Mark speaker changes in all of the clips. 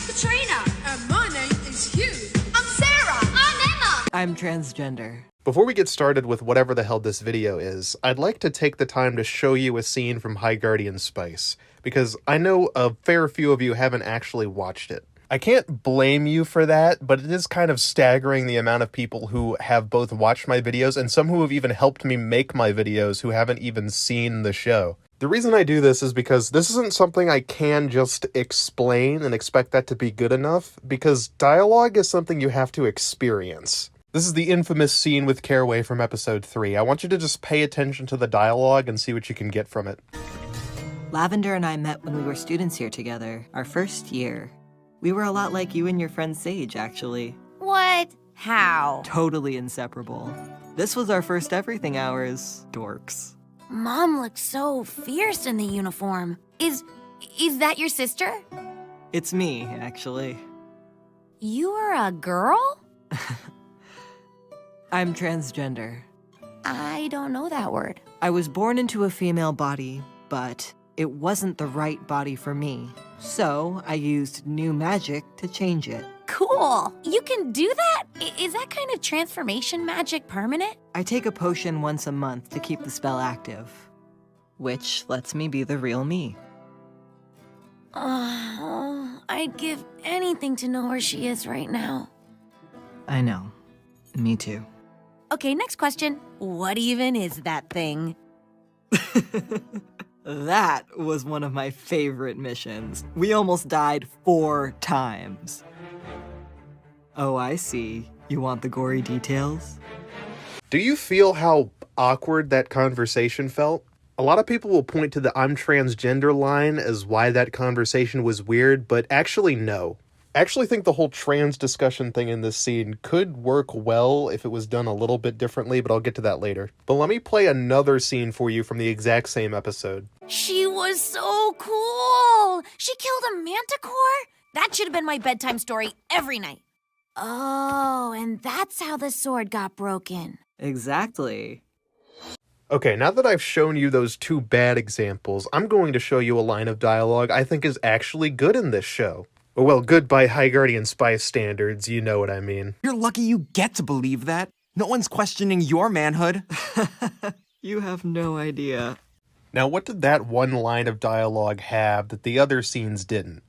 Speaker 1: name's Katrina.
Speaker 2: And my name is Hugh.
Speaker 1: I'm Sarah. I'm Emma.
Speaker 3: I'm transgender.
Speaker 4: Before we get started with whatever the hell this video is, I'd like to take the time to show you a scene from High Guardian Spice, because I know a fair few of you haven't actually watched it. I can't blame you for that, but it is kind of staggering the amount of people who have both watched my videos and some who have even helped me make my videos who haven't even seen the show. The reason I do this is because this isn't something I can just explain and expect that to be good enough, because dialogue is something you have to experience. This is the infamous scene with Caraway from episode 3. I want you to just pay attention to the dialogue and see what you can get from it.
Speaker 3: Lavender and I met when we were students here together, our first year. We were a lot like you and your friend Sage, actually.
Speaker 5: What? How?
Speaker 3: Totally inseparable. This was our first everything hours, dorks.
Speaker 5: Mom looked so fierce in the uniform. Is that your sister?
Speaker 3: It's me, actually.
Speaker 5: You are a girl?
Speaker 3: I'm transgender.
Speaker 5: I don't know that word.
Speaker 3: I was born into a female body, but it wasn't the right body for me. So I used new magic to change it.
Speaker 5: Cool. You can do that? Is that kind of transformation magic permanent?
Speaker 3: I take a potion once a month to keep the spell active, which lets me be the real me.
Speaker 5: Oh, I'd give anything to know where she is right now.
Speaker 3: I know. Me too.
Speaker 5: Okay, next question. What even is that thing?
Speaker 3: That was one of my favorite missions. We almost died 4 times. Oh, I see. You want the gory details?
Speaker 4: Do you feel how awkward that conversation felt? A lot of people will point to the "I'm transgender" line as why that conversation was weird, but actually no. I actually think the whole trans discussion thing in this scene could work well if it was done a little bit differently, but I'll get to that later. But let me play another scene for you from the exact same episode.
Speaker 5: She was so cool! She killed a manticore? That should have been my bedtime story every night. Oh, and that's how the sword got broken.
Speaker 3: Exactly.
Speaker 4: Okay, now that I've shown you those 2 bad examples, I'm going to show you a line of dialogue I think is actually good in this show. Well, good by High Guardian Spice standards, you know what I mean.
Speaker 6: You're lucky you get to believe that. No one's questioning your manhood.
Speaker 3: You have no idea.
Speaker 4: Now, what did that one line of dialogue have that the other scenes didn't?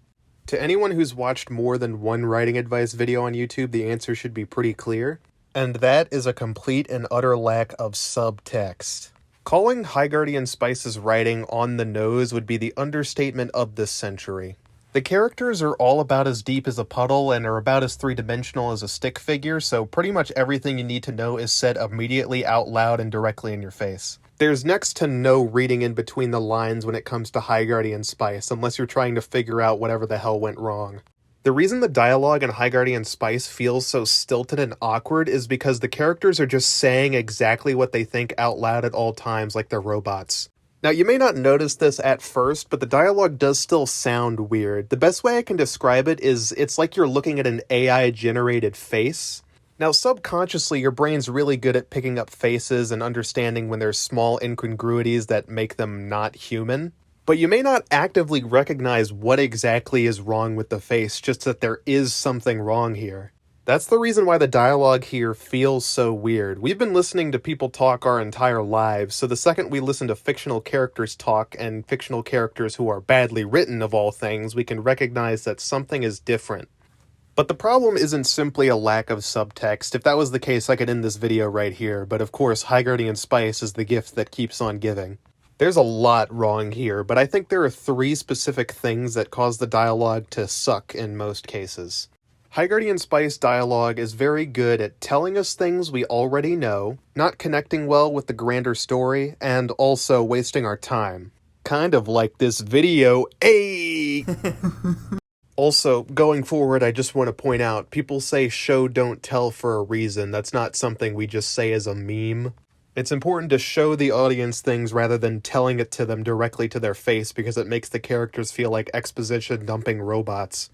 Speaker 4: To anyone who's watched more than one writing advice video on YouTube, the answer should be pretty clear. And that is a complete and utter lack of subtext. Calling High Guardian Spice's writing on the nose would be the understatement of this century. The characters are all about as deep as a puddle and are about as three-dimensional as a stick figure, so pretty much everything you need to know is said immediately out loud and directly in your face. There's next to no reading in between the lines when it comes to High Guardian Spice, unless you're trying to figure out whatever the hell went wrong. The reason the dialogue in High Guardian Spice feels so stilted and awkward is because the characters are just saying exactly what they think out loud at all times like they're robots. Now, you may not notice this at first, but the dialogue does still sound weird. The best way I can describe it is it's like you're looking at an AI-generated face. Now, subconsciously, your brain's really good at picking up faces and understanding when there's small incongruities that make them not human. But you may not actively recognize what exactly is wrong with the face, just that there is something wrong here. That's the reason why the dialogue here feels so weird. We've been listening to people talk our entire lives, so the second we listen to fictional characters talk, and fictional characters who are badly written of all things, we can recognize that something is different. But the problem isn't simply a lack of subtext. If that was the case, I could end this video right here, but of course, High Guardian Spice is the gift that keeps on giving. There's a lot wrong here, but I think there are 3 specific things that cause the dialogue to suck in most cases. High Guardian Spice dialogue is very good at telling us things we already know, not connecting well with the grander story, and also wasting our time. Kind of like this video, ayy! Also, going forward, I just want to point out, people say show don't tell for a reason. That's not something we just say as a meme. It's important to show the audience things rather than telling it to them directly to their face because it makes the characters feel like exposition dumping robots.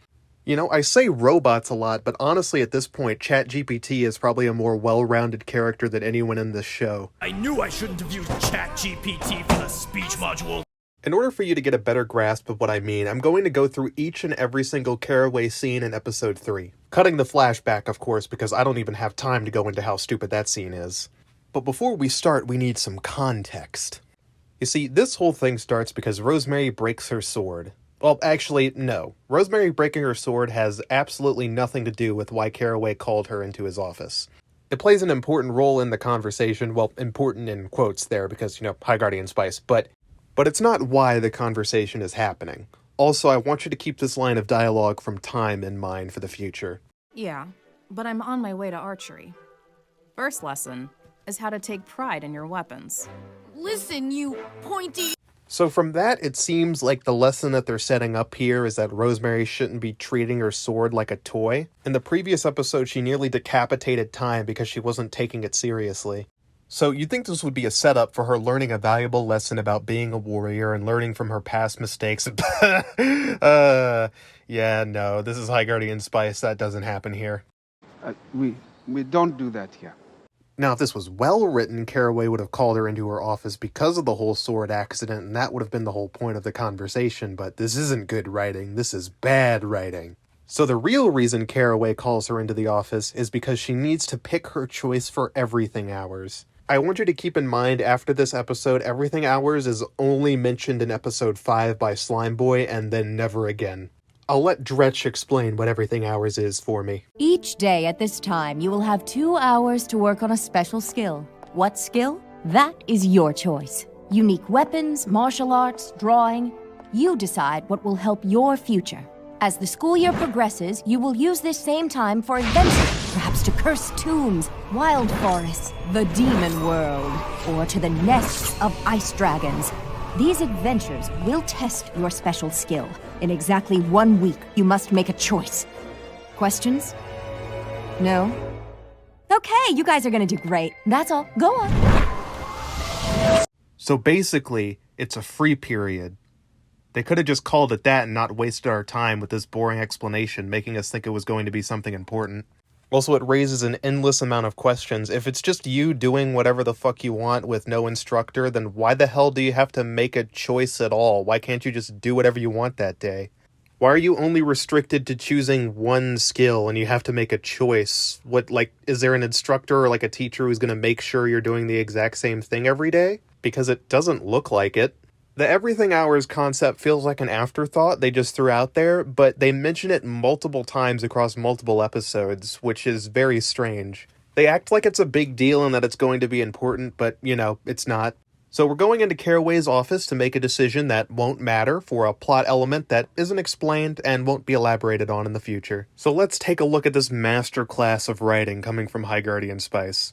Speaker 4: You know, I say robots a lot, but honestly at this point, ChatGPT is probably a more well-rounded character than anyone in this show.
Speaker 7: I knew I shouldn't have used ChatGPT for the speech module.
Speaker 4: In order for you to get a better grasp of what I mean, I'm going to go through each and every single Caraway scene in episode 3. Cutting the flashback, of course, because I don't even have time to go into how stupid that scene is. But before we start, we need some context. You see, this whole thing starts because Rosemary breaks her sword. Well, actually, no. Rosemary breaking her sword has absolutely nothing to do with why Caraway called her into his office. It plays an important role in the conversation, well, important in quotes there because, High Guardian Spice, but it's not why the conversation is happening. Also, I want you to keep this line of dialogue from time in mind for the future.
Speaker 7: Yeah, but I'm on my way to archery. First lesson is how to take pride in your weapons.
Speaker 5: Listen, you pointy...
Speaker 4: So from that, it seems like the lesson that they're setting up here is that Rosemary shouldn't be treating her sword like a toy. In the previous episode, she nearly decapitated Time because she wasn't taking it seriously. So you'd think this would be a setup for her learning a valuable lesson about being a warrior and learning from her past mistakes. Yeah, no, this is High Guardian Spice. That doesn't happen here.
Speaker 8: We don't do that here.
Speaker 4: Now, if this was well written, Caraway would have called her into her office because of the whole sword accident, and that would have been the whole point of the conversation, but this isn't good writing. This is bad writing. So the real reason Caraway calls her into the office is because she needs to pick her choice for Everything Hours. I want you to keep in mind, after this episode, Everything Hours is only mentioned in episode 5 by Slime Boy, and then never again. I'll let Dretch explain what Everything Hours is for me.
Speaker 9: Each day at this time, you will have 2 hours to work on a special skill. What skill? That is your choice. Unique weapons, martial arts, drawing. You decide what will help your future. As the school year progresses, you will use this same time for adventure, perhaps to cursed tombs, wild forests, the demon world, or to the nests of ice dragons. These adventures will test your special skill. In exactly 1 week, you must make a choice. Questions? No? Okay, you guys are gonna do great. That's all. Go on.
Speaker 4: So basically, it's a free period. They could have just called it that and not wasted our time with this boring explanation, making us think it was going to be something important. Also, it raises an endless amount of questions. If it's just you doing whatever the fuck you want with no instructor, then why the hell do you have to make a choice at all? Why can't you just do whatever you want that day? Why are you only restricted to choosing one skill and you have to make a choice? Is there an instructor or a teacher who's going to make sure you're doing the exact same thing every day? Because it doesn't look like it. The Everything Hours concept feels like an afterthought they just threw out there, but they mention it multiple times across multiple episodes, which is very strange. They act like it's a big deal and that it's going to be important, but, it's not. So we're going into Caraway's office to make a decision that won't matter for a plot element that isn't explained and won't be elaborated on in the future. So let's take a look at this masterclass of writing coming from High Guardian Spice.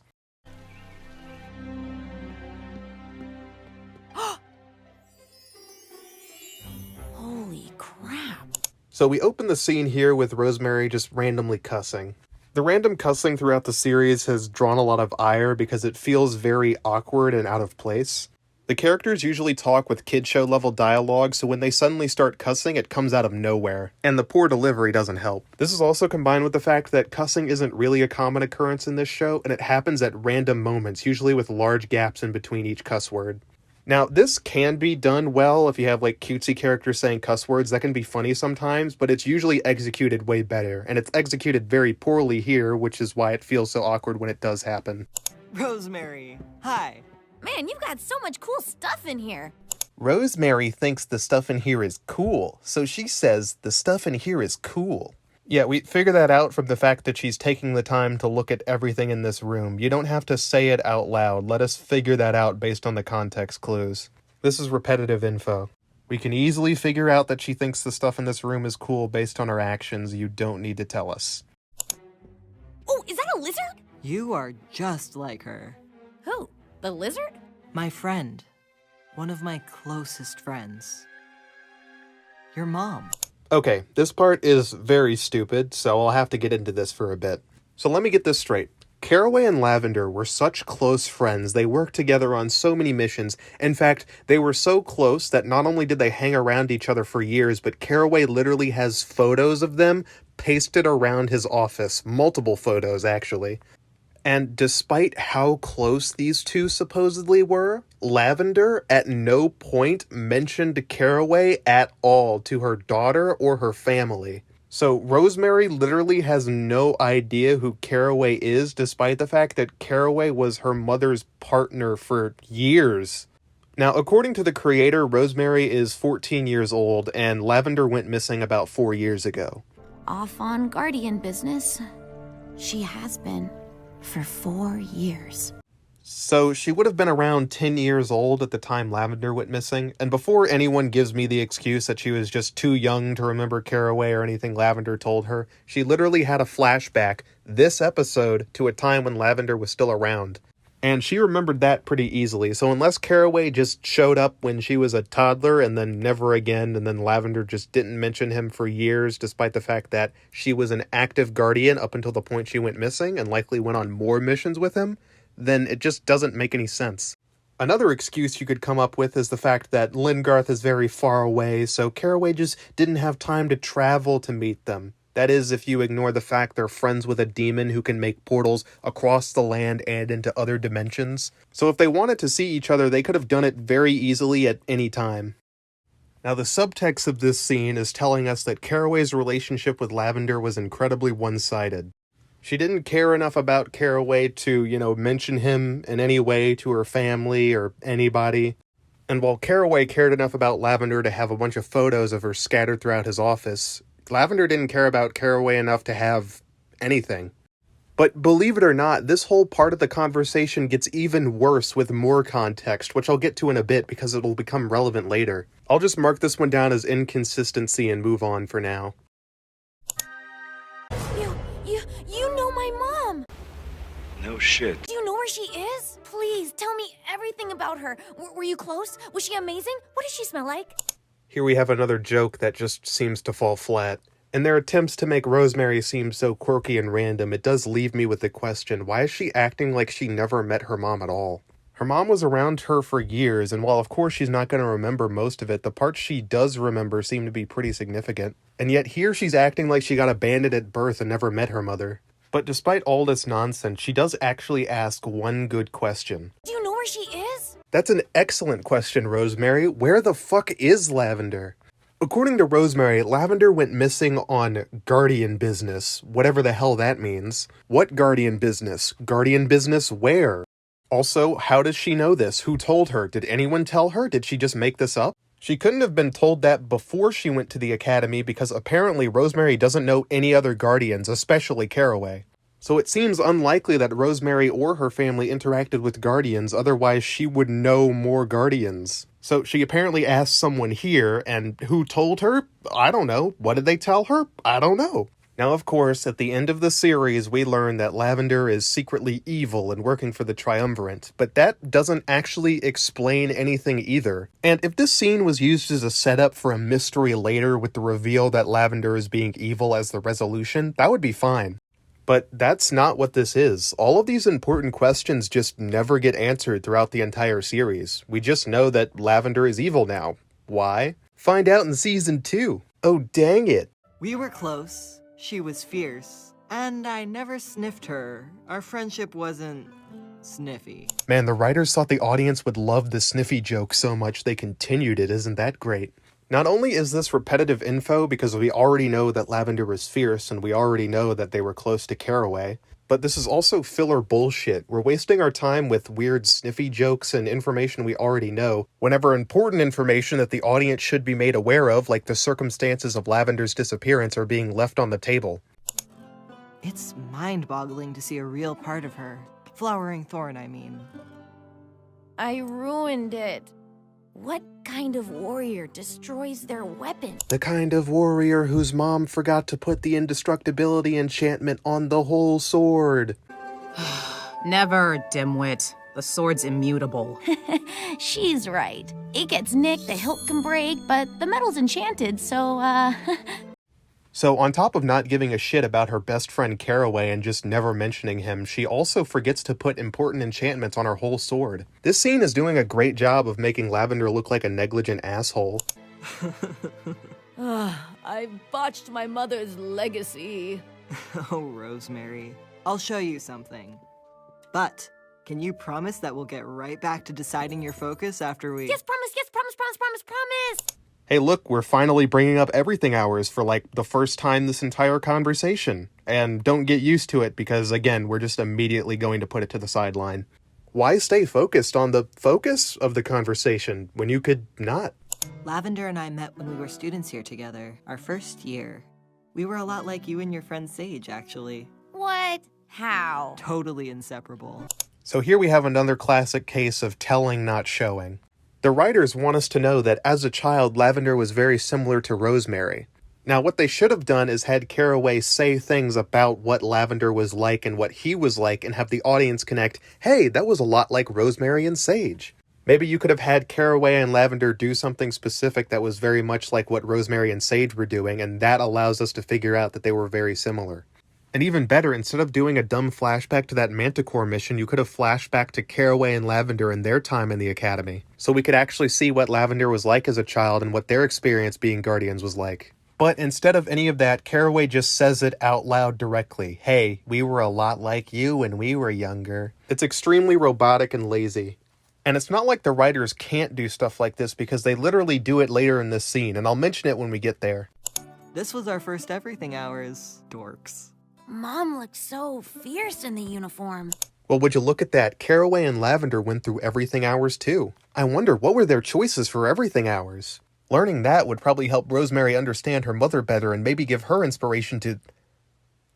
Speaker 4: So we open the scene here with Rosemary just randomly cussing. The random cussing throughout the series has drawn a lot of ire because it feels very awkward and out of place. The characters usually talk with kid show level dialogue, so when they suddenly start cussing, it comes out of nowhere. And the poor delivery doesn't help. This is also combined with the fact that cussing isn't really a common occurrence in this show, and it happens at random moments, usually with large gaps in between each cuss word. Now, this can be done well if you have cutesy characters saying cuss words. That can be funny sometimes, but it's usually executed way better, and it's executed very poorly here, which is why it feels so awkward when it does happen.
Speaker 3: Rosemary, hi.
Speaker 5: Man, you've got so much cool stuff in here.
Speaker 4: Rosemary thinks the stuff in here is cool, so she says the stuff in here is cool. Yeah, we figure that out from the fact that she's taking the time to look at everything in this room. You don't have to say it out loud. Let us figure that out based on the context clues. This is repetitive info. We can easily figure out that she thinks the stuff in this room is cool based on her actions. You don't need to tell us.
Speaker 5: Oh, is that a lizard?
Speaker 3: You are just like her.
Speaker 5: Who? The lizard?
Speaker 3: My friend. One of my closest friends. Your mom.
Speaker 4: Okay, this part is very stupid, so I'll have to get into this for a bit. So let me get this straight. Caraway and Lavender were such close friends. They worked together on so many missions. In fact, they were so close that not only did they hang around each other for years, but Caraway literally has photos of them pasted around his office. Multiple photos, actually. And despite how close these two supposedly were, Lavender at no point mentioned Caraway at all to her daughter or her family. So Rosemary literally has no idea who Caraway is, despite the fact that Caraway was her mother's partner for years. Now, according to the creator, Rosemary is 14 years old, and Lavender went missing about 4 years ago.
Speaker 5: Off on guardian business. She has been for 4 years.
Speaker 4: So she would have been around 10 years old at the time Lavender went missing, and before anyone gives me the excuse that she was just too young to remember Caraway or anything Lavender told her, she literally had a flashback this episode to a time when Lavender was still around. And she remembered that pretty easily, so unless Caraway just showed up when she was a toddler and then never again, and then Lavender just didn't mention him for years, despite the fact that she was an active guardian up until the point she went missing and likely went on more missions with him, then it just doesn't make any sense. Another excuse you could come up with is the fact that Lingarth is very far away, so Caraway just didn't have time to travel to meet them. That is, if you ignore the fact they're friends with a demon who can make portals across the land and into other dimensions. So if they wanted to see each other, they could have done it very easily at any time. Now, the subtext of this scene is telling us that Caraway's relationship with Lavender was incredibly one-sided. She didn't care enough about Caraway to, mention him in any way to her family or anybody. And while Caraway cared enough about Lavender to have a bunch of photos of her scattered throughout his office, Lavender didn't care about Caraway enough to have anything. But believe it or not, this whole part of the conversation gets even worse with more context, which I'll get to in a bit because it'll become relevant later. I'll just mark this one down as inconsistency and move on for now.
Speaker 5: You know my mom!
Speaker 10: No shit.
Speaker 5: Do you know where she is? Please, tell me everything about her. Were you close? Was she amazing? What does she smell like?
Speaker 4: Here we have another joke that just seems to fall flat. In their attempts to make Rosemary seem so quirky and random, it does leave me with the question, why is she acting like she never met her mom at all? Her mom was around her for years, and while of course she's not going to remember most of it, the parts she does remember seem to be pretty significant. And yet here she's acting like she got abandoned at birth and never met her mother. But despite all this nonsense, she does actually ask one good question.
Speaker 5: Do you know where she is?
Speaker 4: That's an excellent question, Rosemary. Where the fuck is Lavender? According to Rosemary, Lavender went missing on guardian business, whatever the hell that means. What guardian business? Guardian business where? Also, how does she know this? Who told her? Did anyone tell her? Did she just make this up? She couldn't have been told that before she went to the academy because apparently Rosemary doesn't know any other guardians, especially Caraway. So it seems unlikely that Rosemary or her family interacted with guardians, otherwise she would know more guardians. So she apparently asked someone here, and who told her? I don't know. What did they tell her? I don't know. Now, of course, at the end of the series, we learn that Lavender is secretly evil and working for the Triumvirate, but that doesn't actually explain anything either. And if this scene was used as a setup for a mystery later with the reveal that Lavender is being evil as the resolution, that would be fine. But that's not what this is. All of these important questions just never get answered throughout the entire series. We just know that Lavender is evil now. Why? Find out in Season 2. Oh, dang it.
Speaker 3: We were close. She was fierce. And I never sniffed her. Our friendship wasn't sniffy.
Speaker 4: Man, the writers thought the audience would love the sniffy joke so much they continued it. Isn't that great? Not only is this repetitive info because we already know that Lavender was fierce and we already know that they were close to Caraway, but this is also filler bullshit. We're wasting our time with weird sniffy jokes and information we already know, whenever important information that the audience should be made aware of, like the circumstances of Lavender's disappearance, are being left on the table.
Speaker 3: It's mind-boggling to see a real part of her. Flowering Thorn, I mean.
Speaker 5: I ruined it. What kind of warrior destroys their weapon?
Speaker 4: The kind of warrior whose mom forgot to put the indestructibility enchantment on the whole sword.
Speaker 7: Never, dimwit. The sword's immutable.
Speaker 5: She's right. It gets nicked, the hilt can break, but the metal's enchanted, so,
Speaker 4: So on top of not giving a shit about her best friend Caraway and just never mentioning him, she also forgets to put important enchantments on her whole sword. This scene is doing a great job of making Lavender look like a negligent asshole.
Speaker 9: I botched my mother's legacy.
Speaker 3: Oh, Rosemary. I'll show you something. But can you promise that we'll get right back to deciding your focus after we...
Speaker 5: Yes, promise, promise.
Speaker 4: Hey, look, we're finally bringing up everything hours for, like, the first time this entire conversation. And don't get used to it because, again, we're just immediately going to put it to the sideline. Why stay focused on the focus of the conversation when you could not?
Speaker 3: Lavender and I met when we were students here together, our first year. We were a lot like you and your friend Sage, actually.
Speaker 5: What? How?
Speaker 3: Totally inseparable.
Speaker 4: So here we have another classic case of telling, not showing. The writers want us to know that as a child, Lavender was very similar to Rosemary. Now, what they should have done is had Caraway say things about what Lavender was like and what he was like and have the audience connect, hey, that was a lot like Rosemary and Sage. Maybe you could have had Caraway and Lavender do something specific that was very much like what Rosemary and Sage were doing, and that allows us to figure out that they were very similar. And even better, instead of doing a dumb flashback to that Manticore mission, you could have flashed back to Caraway and Lavender and their time in the Academy, so we could actually see what Lavender was like as a child and what their experience being Guardians was like. But instead of any of that, Caraway just says it out loud directly. Hey, we were a lot like you when we were younger. It's extremely robotic and lazy. And it's not like the writers can't do stuff like this because they literally do it later in this scene, and I'll mention it when we get there.
Speaker 3: This was our first everything hours, dorks.
Speaker 5: Mom looks so fierce in the uniform.
Speaker 4: Well, would you look at that? Caraway and Lavender went through everything hours too. I wonder, what were their choices for everything hours? Learning that would probably help Rosemary understand her mother better and maybe give her inspiration to...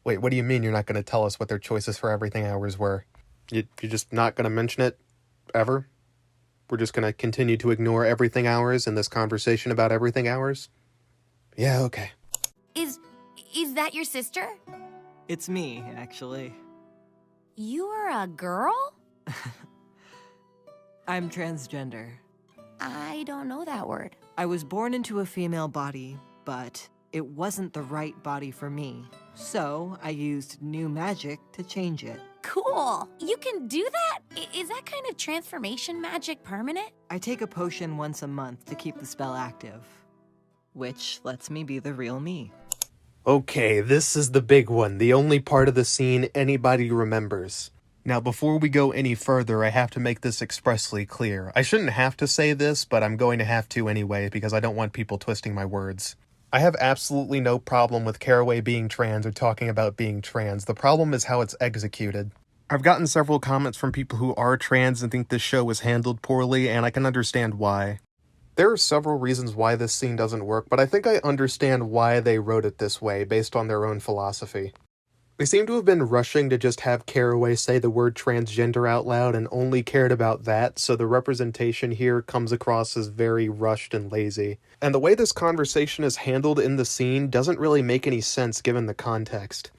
Speaker 4: Wait, what do you mean you're not going to tell us what their choices for everything hours were? You're just not going to mention it? Ever? We're just going to continue to ignore everything hours in this conversation about everything hours? Yeah, okay.
Speaker 5: Is that your sister?
Speaker 3: It's me, actually.
Speaker 5: You are a girl?
Speaker 3: I'm transgender.
Speaker 5: I don't know that word.
Speaker 3: I was born into a female body, but it wasn't the right body for me. So I used new magic to change it.
Speaker 5: Cool. You can do that? Is that kind of transformation magic permanent?
Speaker 3: I take a potion once a month to keep the spell active, which lets me be the real me.
Speaker 4: Okay, this is the big one, the only part of the scene anybody remembers. Now, before we go any further, I have to make this expressly clear. I shouldn't have to say this, but I'm going to have to anyway, because I don't want people twisting my words. I have absolutely no problem with Caraway being trans or talking about being trans. The problem is how it's executed. I've gotten several comments from people who are trans and think this show was handled poorly, and I can understand why. There are several reasons why this scene doesn't work, but I think I understand why they wrote it this way, based on their own philosophy. They seem to have been rushing to just have Caraway say the word transgender out loud and only cared about that, so the representation here comes across as very rushed and lazy. And the way this conversation is handled in the scene doesn't really make any sense given the context.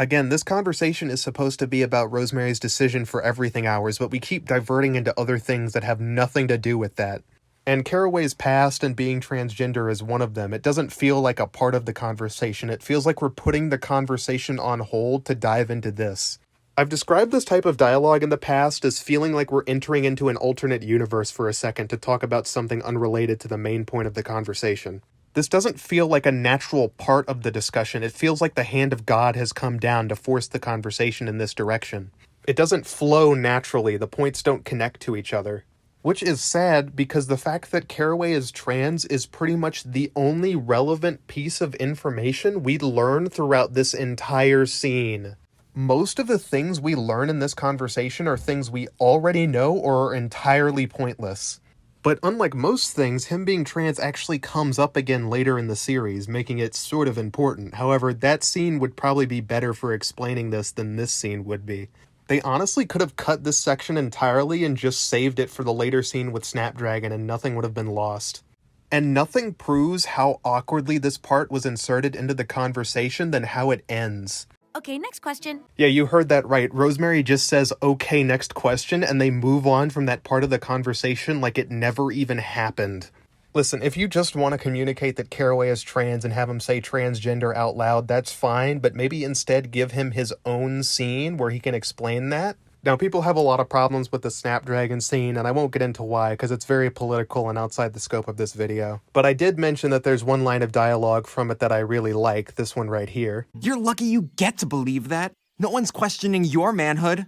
Speaker 4: Again, this conversation is supposed to be about Rosemary's decision for everything hours, but we keep diverting into other things that have nothing to do with that. And Caraway's past and being transgender is one of them. It doesn't feel like a part of the conversation. It feels like we're putting the conversation on hold to dive into this. I've described this type of dialogue in the past as feeling like we're entering into an alternate universe for a second to talk about something unrelated to the main point of the conversation. This doesn't feel like a natural part of the discussion. It feels like the hand of God has come down to force the conversation in this direction. It doesn't flow naturally. The points don't connect to each other. Which is sad because the fact that Caraway is trans is pretty much the only relevant piece of information we learn throughout this entire scene. Most of the things we learn in this conversation are things we already know or are entirely pointless. But unlike most things, him being trans actually comes up again later in the series, making it sort of important. However, that scene would probably be better for explaining this than this scene would be. They honestly could have cut this section entirely and just saved it for the later scene with Snapdragon and nothing would have been lost. And nothing proves how awkwardly this part was inserted into the conversation than how it ends.
Speaker 5: Okay, next question.
Speaker 4: Yeah, you heard that right. Rosemary just says, okay, next question, and they move on from that part of the conversation like it never even happened. Listen, if you just want to communicate that Caraway is trans and have him say transgender out loud, that's fine, but maybe instead give him his own scene where he can explain that. Now, people have a lot of problems with the Snapdragon scene, and I won't get into why, because it's very political and outside the scope of this video. But I did mention that there's one line of dialogue from it that I really like, this one right here.
Speaker 6: You're lucky you get to believe that. No one's questioning your manhood.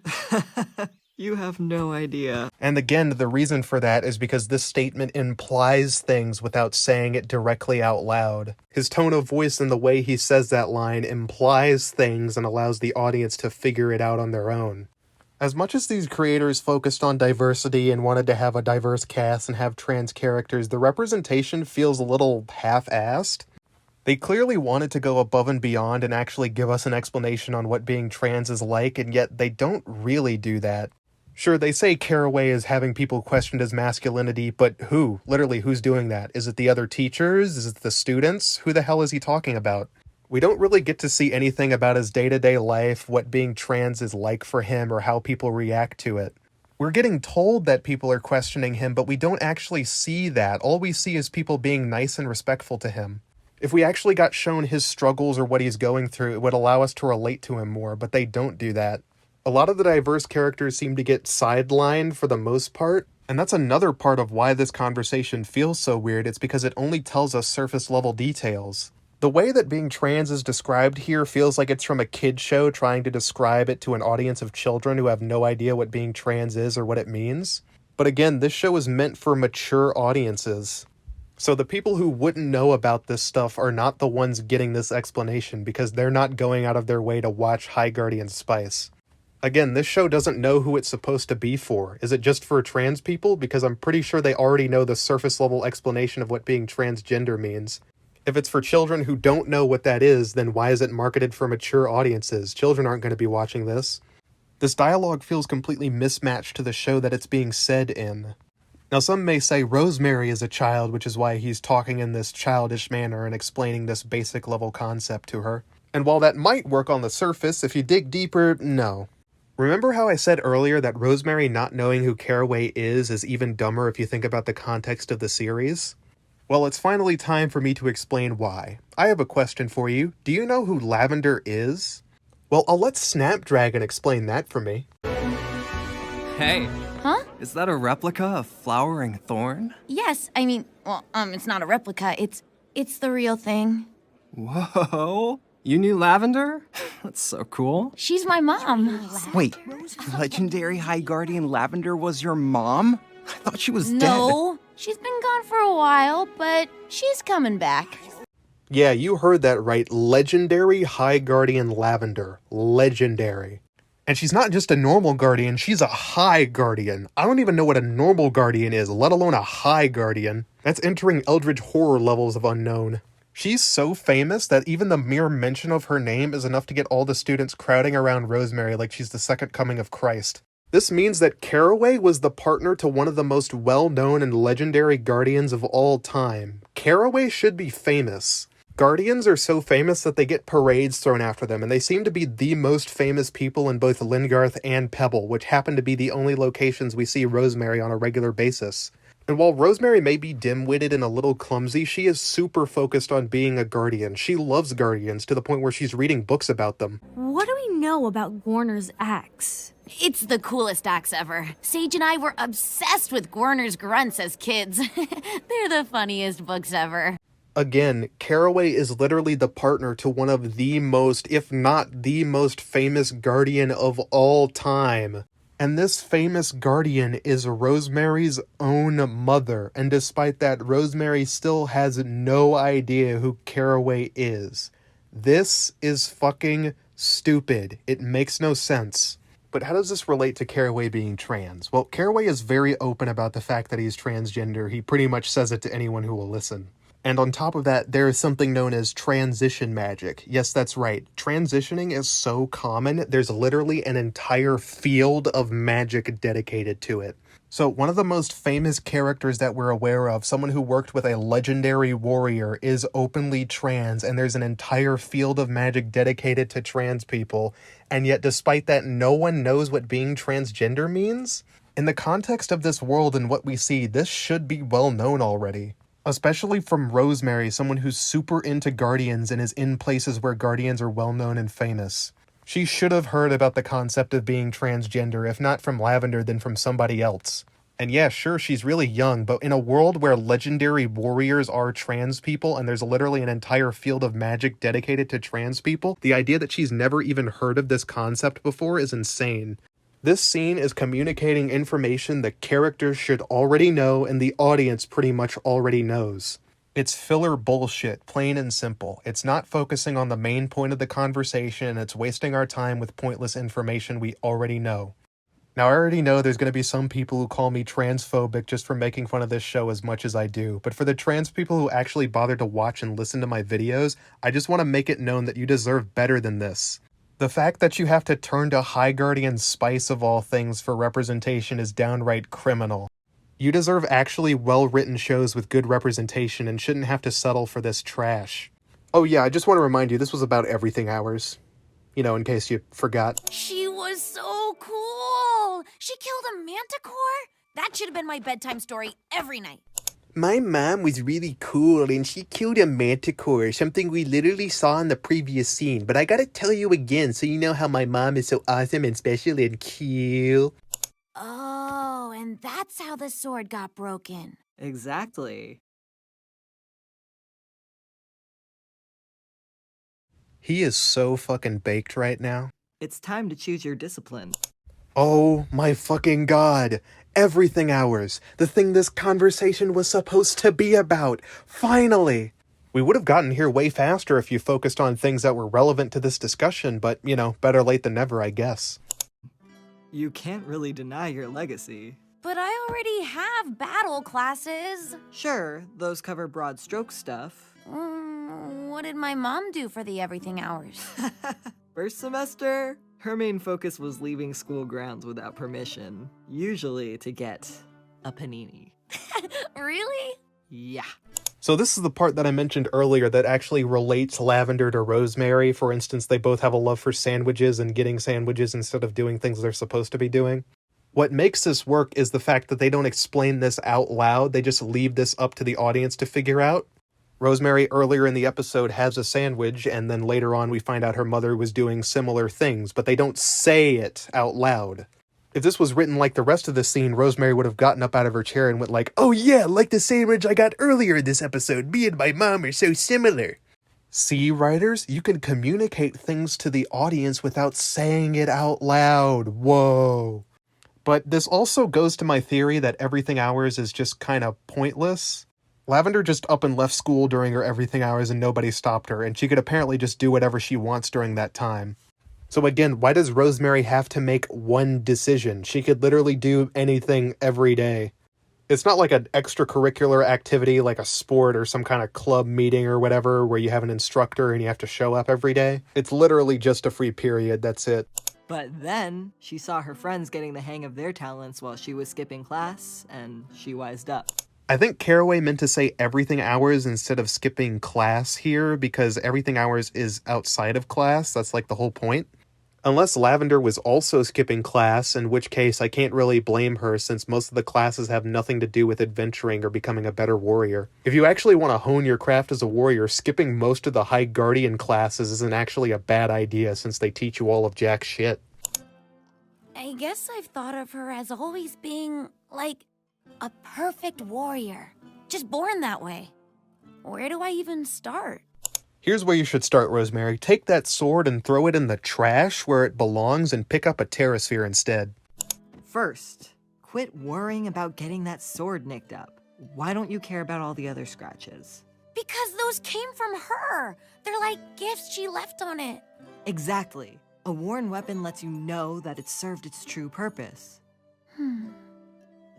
Speaker 3: You have no idea.
Speaker 4: And again, the reason for that is because this statement implies things without saying it directly out loud. His tone of voice and the way he says that line implies things and allows the audience to figure it out on their own. As much as these creators focused on diversity and wanted to have a diverse cast and have trans characters, the representation feels a little half-assed. They clearly wanted to go above and beyond and actually give us an explanation on what being trans is like, and yet they don't really do that. Sure, they say Caraway is having people question his masculinity, but who? Literally, who's doing that? Is it the other teachers? Is it the students? Who the hell is he talking about? We don't really get to see anything about his day-to-day life, what being trans is like for him, or how people react to it. We're getting told that people are questioning him, but we don't actually see that. All we see is people being nice and respectful to him. If we actually got shown his struggles or what he's going through, it would allow us to relate to him more, but they don't do that. A lot of the diverse characters seem to get sidelined for the most part, and that's another part of why this conversation feels so weird. It's because it only tells us surface-level details. The way that being trans is described here feels like it's from a kid's show trying to describe it to an audience of children who have no idea what being trans is or what it means. But again, this show is meant for mature audiences. So the people who wouldn't know about this stuff are not the ones getting this explanation because they're not going out of their way to watch High Guardian Spice. Again, this show doesn't know who it's supposed to be for. Is it just for trans people? Because I'm pretty sure they already know the surface level explanation of what being transgender means. If it's for children who don't know what that is, then why is it marketed for mature audiences? Children aren't going to be watching this. This dialogue feels completely mismatched to the show that it's being said in. Now some may say Rosemary is a child, which is why he's talking in this childish manner and explaining this basic level concept to her. And while that might work on the surface, if you dig deeper, no. Remember how I said earlier that Rosemary not knowing who Caraway is even dumber if you think about the context of the series? Well, it's finally time for me to explain why. I have a question for you. Do you know who Lavender is? Well, I'll let Snapdragon explain that for me.
Speaker 6: Hey.
Speaker 5: Huh?
Speaker 6: Is that a replica of Flowering Thorn?
Speaker 5: Yes, I mean, well, it's not a replica. It's the real thing.
Speaker 6: Whoa. You knew Lavender? That's so cool.
Speaker 5: She's my mom.
Speaker 6: Wait, legendary High Guardian Lavender was your mom? I thought she was dead.
Speaker 5: No, she's been gone for a while, but she's coming back.
Speaker 4: Yeah, you heard that right. Legendary High Guardian Lavender. Legendary. And she's not just a normal guardian, she's a high guardian. I don't even know what a normal guardian is, let alone a high guardian. That's entering eldritch horror levels of unknown. She's so famous that even the mere mention of her name is enough to get all the students crowding around Rosemary like she's the second coming of Christ. This means that Caraway was the partner to one of the most well-known and legendary guardians of all time. Caraway should be famous. Guardians are so famous that they get parades thrown after them, and they seem to be the most famous people in both Lingarth and Pebble, which happen to be the only locations we see Rosemary on a regular basis. And while Rosemary may be dim-witted and a little clumsy, she is super focused on being a guardian. She loves guardians to the point where she's reading books about them.
Speaker 1: What do we know about Warner's axe?
Speaker 5: It's the coolest axe ever. Sage and I were obsessed with Gorner's grunts as kids. They're the funniest books ever.
Speaker 4: Again, Caraway is literally the partner to one of the most, if not the most famous guardian of all time. And this famous guardian is Rosemary's own mother, and despite that, Rosemary still has no idea who Caraway is. This is fucking stupid. It makes no sense. But how does this relate to Caraway being trans? Well, Caraway is very open about the fact that he's transgender. He pretty much says it to anyone who will listen. And on top of that, there is something known as transition magic. Yes, that's right. Transitioning is so common, there's literally an entire field of magic dedicated to it. So one of the most famous characters that we're aware of, someone who worked with a legendary warrior, is openly trans, and there's an entire field of magic dedicated to trans people. And yet, despite that, no one knows what being transgender means? In the context of this world and what we see, this should be well known already. Especially from Rosemary, someone who's super into Guardians and is in places where Guardians are well known and famous. She should have heard about the concept of being transgender, if not from Lavender, then from somebody else. And yeah, sure, she's really young, but in a world where legendary warriors are trans people and there's literally an entire field of magic dedicated to trans people, the idea that she's never even heard of this concept before is insane. This scene is communicating information the characters should already know and the audience pretty much already knows. It's filler bullshit, plain and simple. It's not focusing on the main point of the conversation, and it's wasting our time with pointless information we already know. Now, I already know there's going to be some people who call me transphobic just for making fun of this show as much as I do, but for the trans people who actually bother to watch and listen to my videos, I just want to make it known that you deserve better than this. The fact that you have to turn to High Guardian Spice of all things for representation is downright criminal. You deserve actually well-written shows with good representation and shouldn't have to settle for this trash. Oh yeah, I just want to remind you, this was about Everything Hours. You know, in case you forgot.
Speaker 5: She was so cool! She killed a manticore? That should have been my bedtime story every night.
Speaker 11: My mom was really cool and she killed a manticore, something we literally saw in the previous scene. But I gotta tell you again so you know how my mom is so awesome and special and cool.
Speaker 5: Oh, and that's how the sword got broken.
Speaker 3: Exactly.
Speaker 4: He is so fucking baked right now.
Speaker 3: It's time to choose your discipline.
Speaker 4: Oh my fucking god. Everything Hours. The thing this conversation was supposed to be about. Finally! We would have gotten here way faster if you focused on things that were relevant to this discussion, but, you know, better late than never, I guess.
Speaker 3: You can't really deny your legacy.
Speaker 5: But I already have battle classes.
Speaker 3: Sure, those cover broad stroke stuff.
Speaker 5: What did my mom do for the Everything Hours?
Speaker 3: First semester, her main focus was leaving school grounds without permission, usually to get a panini.
Speaker 5: Really?
Speaker 3: Yeah.
Speaker 4: So this is the part that I mentioned earlier that actually relates Lavender to Rosemary. For instance, they both have a love for sandwiches and getting sandwiches instead of doing things they're supposed to be doing. What makes this work is the fact that they don't explain this out loud, they just leave this up to the audience to figure out. Rosemary earlier in the episode has a sandwich, and then later on we find out her mother was doing similar things, but they don't say it out loud. If this was written like the rest of the scene, Rosemary would have gotten up out of her chair and went like, "Oh yeah, like the sandwich I got earlier in this episode, me and my mom are so similar." See, writers, you can communicate things to the audience without saying it out loud. Whoa. But this also goes to my theory that Everything Hours is just kind of pointless. Lavender just up and left school during her Everything Hours and nobody stopped her, and she could apparently just do whatever she wants during that time. So again, why does Rosemary have to make one decision? She could literally do anything every day. It's not like an extracurricular activity like a sport or some kind of club meeting or whatever where you have an instructor and you have to show up every day. It's literally just a free period, that's it.
Speaker 3: But then, she saw her friends getting the hang of their talents while she was skipping class, and she wised up.
Speaker 4: I think Caraway meant to say Everything Hours instead of skipping class here because Everything Hours is outside of class. That's like the whole point. Unless Lavender was also skipping class, in which case I can't really blame her since most of the classes have nothing to do with adventuring or becoming a better warrior. If you actually want to hone your craft as a warrior, skipping most of the High Guardian classes isn't actually a bad idea since they teach you all of jack shit.
Speaker 5: I guess I've thought of her as always being, like, a perfect warrior. Just born that way. Where do I even start?
Speaker 4: Here's where you should start, Rosemary. Take that sword and throw it in the trash where it belongs and pick up a Terrasphere instead.
Speaker 3: First, quit worrying about getting that sword nicked up. Why don't you care about all the other scratches?
Speaker 5: Because those came from her. They're like gifts she left on it.
Speaker 3: Exactly. A worn weapon lets you know that it served its true purpose.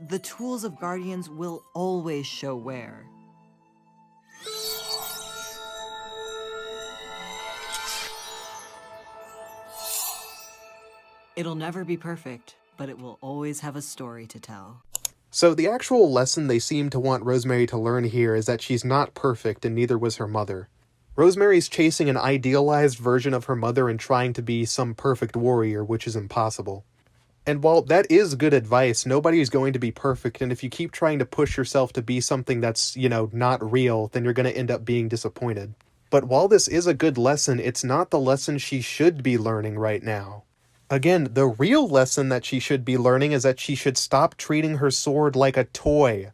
Speaker 3: The tools of Guardians will always show wear. It'll never be perfect, but it will always have a story to tell.
Speaker 4: So the actual lesson they seem to want Rosemary to learn here is that she's not perfect and neither was her mother. Rosemary's chasing an idealized version of her mother and trying to be some perfect warrior, which is impossible. And while that is good advice, nobody is going to be perfect, and if you keep trying to push yourself to be something that's, not real, then you're going to end up being disappointed. But while this is a good lesson, it's not the lesson she should be learning right now. Again, the real lesson that she should be learning is that she should stop treating her sword like a toy.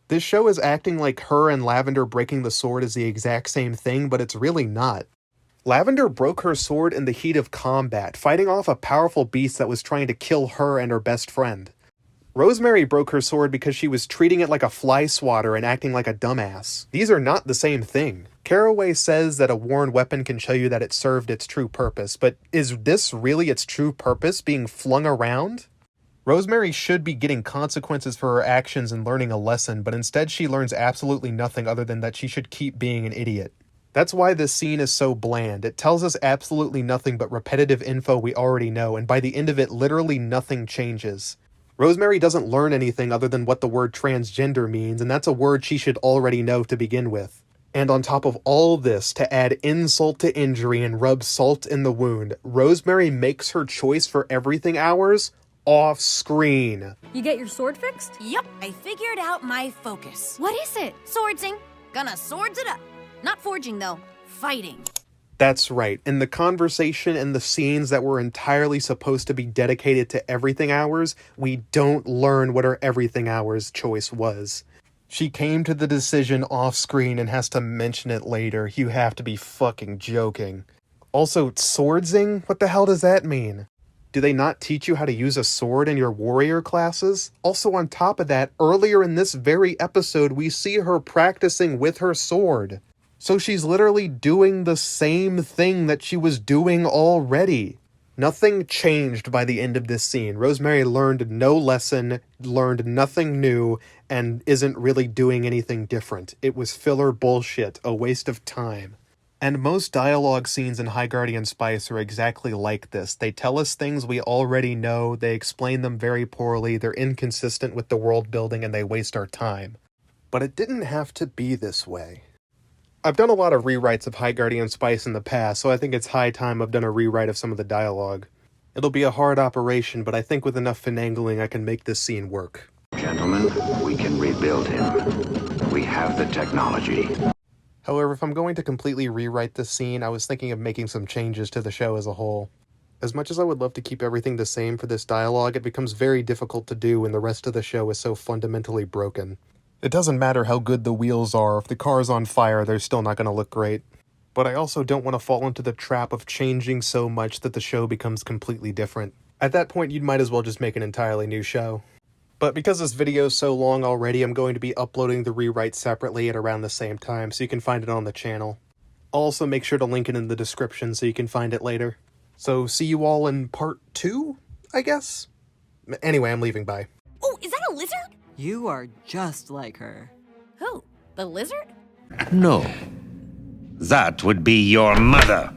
Speaker 4: This show is acting like her and Lavender breaking the sword is the exact same thing, but it's really not. Lavender broke her sword in the heat of combat, fighting off a powerful beast that was trying to kill her and her best friend. Rosemary broke her sword because she was treating it like a fly swatter and acting like a dumbass. These are not the same thing. Caraway says that a worn weapon can show you that it served its true purpose, but is this really its true purpose, being flung around? Rosemary should be getting consequences for her actions and learning a lesson, but instead she learns absolutely nothing other than that she should keep being an idiot. That's why this scene is so bland. It tells us absolutely nothing but repetitive info we already know, and by the end of it, literally nothing changes. Rosemary doesn't learn anything other than what the word transgender means, and that's a word she should already know to begin with. And on top of all this, to add insult to injury and rub salt in the wound, Rosemary makes her choice for everything hours off screen.
Speaker 1: You get your sword fixed?
Speaker 5: Yep, I figured out my focus.
Speaker 1: What is it?
Speaker 5: Swordsing. Gonna swords it up. Not forging, though. Fighting.
Speaker 4: That's right. In the conversation and the scenes that were entirely supposed to be dedicated to everything hours, we don't learn what her everything hours choice was. She came to the decision off screen and has to mention it later. You have to be fucking joking. Also, swordsing? What the hell does that mean? Do they not teach you how to use a sword in your warrior classes? Also, on top of that, earlier in this very episode, we see her practicing with her sword. So she's literally doing the same thing that she was doing already. Nothing changed by the end of this scene. Rosemary learned no lesson, learned nothing new, and isn't really doing anything different. It was filler bullshit, a waste of time. And most dialogue scenes in High Guardian Spice are exactly like this. They tell us things we already know, they explain them very poorly, they're inconsistent with the world building, and they waste our time. But it didn't have to be this way. I've done a lot of rewrites of High Guardian Spice in the past, so I think it's high time I've done a rewrite of some of the dialogue. It'll be a hard operation, but I think with enough finagling I can make this scene work.
Speaker 12: Gentlemen, we can rebuild him. We have the technology.
Speaker 4: However, if I'm going to completely rewrite this scene, I was thinking of making some changes to the show as a whole. As much as I would love to keep everything the same for this dialogue, it becomes very difficult to do when the rest of the show is so fundamentally broken. It doesn't matter how good the wheels are, if the car's on fire, they're still not going to look great. But I also don't want to fall into the trap of changing so much that the show becomes completely different. At that point, you might as well just make an entirely new show. But because this video is so long already, I'm going to be uploading the rewrite separately at around the same time, so you can find it on the channel. I'll also make sure to link it in the description so you can find it later. So see you all in part 2, I guess? Anyway, I'm leaving, bye.
Speaker 5: Oh, is that a lizard?
Speaker 3: You are just like her.
Speaker 5: Who? The lizard?
Speaker 12: No. That would be your mother.